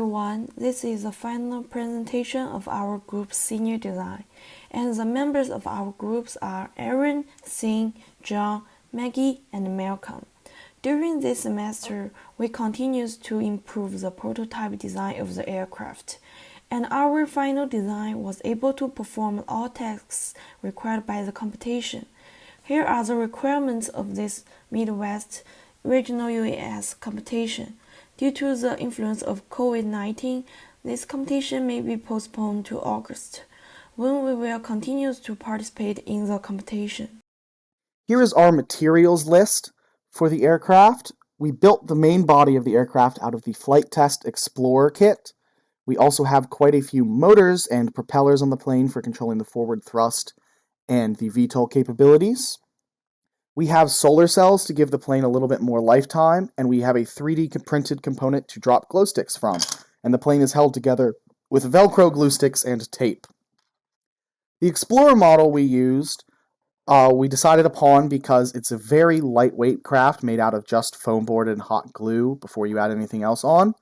everyone, this is the final presentation of our group's senior design, and the members of our groups are Aaron, Sing, John, Maggie, and Malcolm. During this semester, we continued to improve the prototype design of the aircraft, and our final design was able to perform all tasks required by the competition. Here are the requirements of this Midwest Regional UAS competition. Due to the influence of COVID-19, this competition may be postponed to August, when we will continue to participate in the competition. Here is our materials list for the aircraft. We built the main body of the aircraft out of the Flight Test Explorer kit. We also have quite a few motors and propellers on the plane for controlling the forward thrust and the VTOL capabilities. We have solar cells to give the plane a little bit more lifetime, and we have a 3D printed component to drop glow sticks from, and the plane is held together with Velcro glue sticks and tape. The Explorer model we used, we decided upon because it's a very lightweight craft made out of just foam board and hot glue before you add anything else on.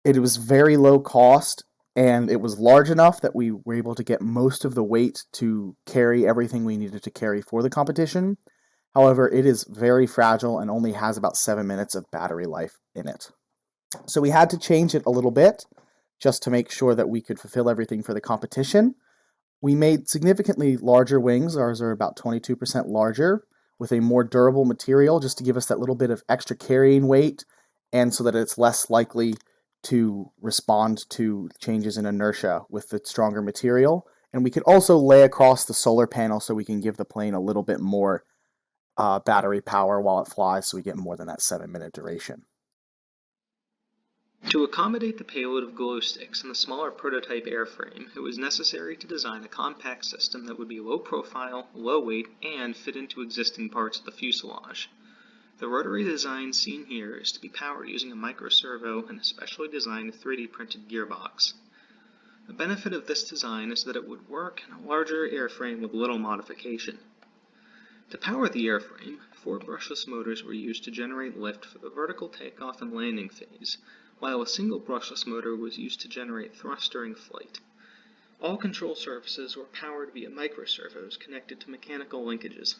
It was very low cost, and it was large enough that we were able to get most of the weight to carry everything we needed to carry for the competition. However, it is very fragile and only has about 7 minutes of battery life in it. So we had to change it a little bit just to make sure that we could fulfill everything for the competition. We made significantly larger wings. Ours are about 22% larger with a more durable material just to give us that little bit of extra carrying weight and so that it's less likely to respond to changes in inertia with the stronger material. And we could also lay across the solar panel so we can give the plane a little bit more battery power while it flies, so we get more than that 7-minute duration. To accommodate the payload of glow sticks in the smaller prototype airframe, it was necessary to design a compact system that would be low profile, low weight, and fit into existing parts of the fuselage. The rotary design seen here is to be powered using a microservo and a specially designed 3D printed gearbox. The benefit of this design is that it would work in a larger airframe with little modification. To power the airframe, 4 brushless motors were used to generate lift for the vertical takeoff and landing phase, while a single brushless motor was used to generate thrust during flight. All control surfaces were powered via microservos connected to mechanical linkages.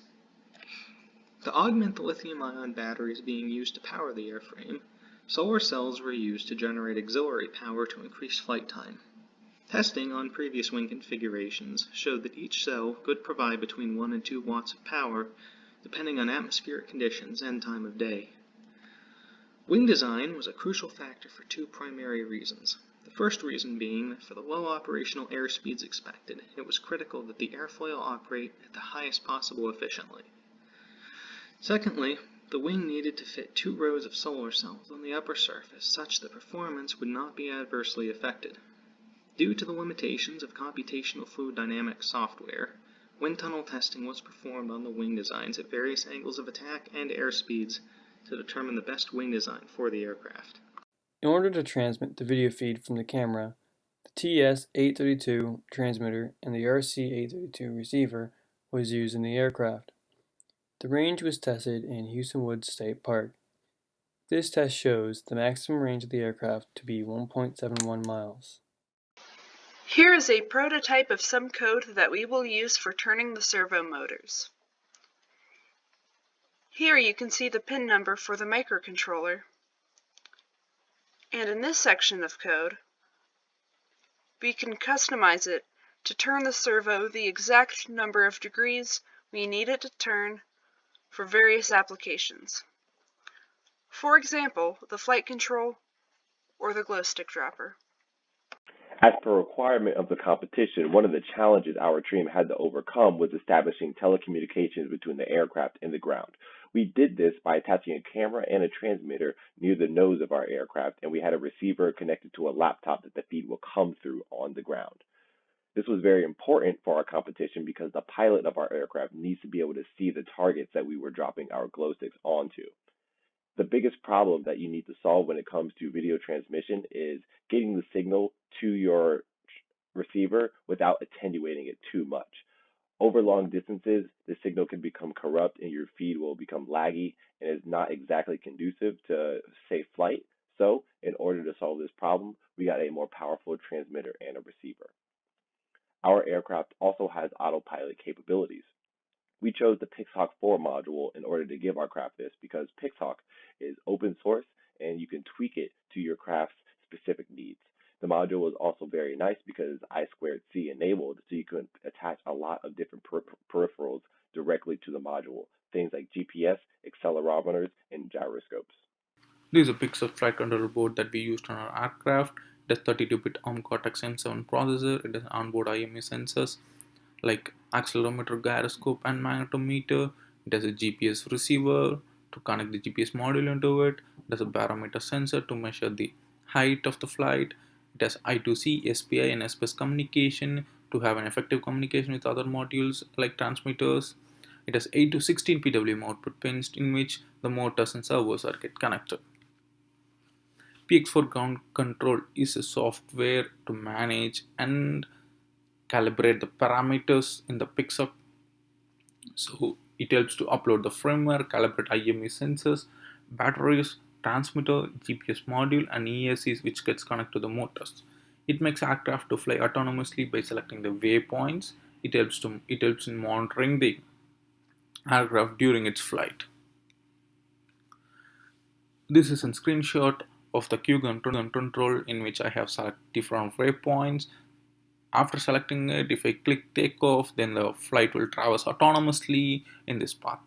To augment the lithium-ion batteries being used to power the airframe, solar cells were used to generate auxiliary power to increase flight time. Testing on previous wing configurations showed that each cell could provide between 1 and 2 watts of power, depending on atmospheric conditions and time of day. Wing design was a crucial factor for 2 primary reasons. The first reason being that for the low operational airspeeds expected, it was critical that the airfoil operate at the highest possible efficiently. Secondly, the wing needed to fit 2 rows of solar cells on the upper surface such that performance would not be adversely affected. Due to the limitations of computational fluid dynamics software, wind tunnel testing was performed on the wing designs at various angles of attack and airspeeds to determine the best wing design for the aircraft. In order to transmit the video feed from the camera, the TS-832 transmitter and the RC-832 receiver was used in the aircraft. The range was tested in Houston Woods State Park. This test shows the maximum range of the aircraft to be 1.71 miles. Here is a prototype of some code that we will use for turning the servo motors. Here you can see the pin number for the microcontroller. And in this section of code, we can customize it to turn the servo the exact number of degrees we need it to turn for various applications. For example, the flight control or the glow stick dropper. As per requirement of the competition, one of the challenges our team had to overcome was establishing telecommunications between the aircraft and the ground. We did this by attaching a camera and a transmitter near the nose of our aircraft, and we had a receiver connected to a laptop that the feed will come through on the ground. This was very important for our competition because the pilot of our aircraft needs to be able to see the targets that we were dropping our glow sticks onto. The biggest problem that you need to solve when it comes to video transmission is getting the signal to your receiver without attenuating it too much. Over long distances, the signal can become corrupt and your feed will become laggy and is not exactly conducive to safe flight. So, in order to solve this problem, we got a more powerful transmitter and a receiver. Our aircraft also has autopilot capabilities. We chose the Pixhawk 4 module in order to give our craft this because Pixhawk is open source and you can tweak it to your craft's specific needs. The module is also very nice because I2C enabled, so you can attach a lot of different peripherals directly to the module, things like GPS, accelerometers, and gyroscopes. This is a Pixel flight controller board that we used on our aircraft. It has 32-bit ARM Cortex M7 processor. It has onboard IME sensors like accelerometer, gyroscope, and magnetometer. It has a GPS receiver to connect the GPS module into it. It has a barometer sensor to measure the height of the flight. It has I2C, SPI, and SPS communication to have an effective communication with other modules like transmitters. It has 8 to 16 PWM output pins in which the motors and servos are get connected. PX4 ground control is a software to manage and calibrate the parameters in the Pixel. So it helps to upload the firmware, calibrate IME sensors, batteries, transmitter, GPS module, and ECEs which gets connected to the motors. It makes aircraft to fly autonomously by selecting the waypoints. It helps in monitoring the aircraft during its flight. This is a screenshot of the Q gun control in which I have selected different waypoints. After selecting it, if I click takeoff, then the flight will traverse autonomously in this path.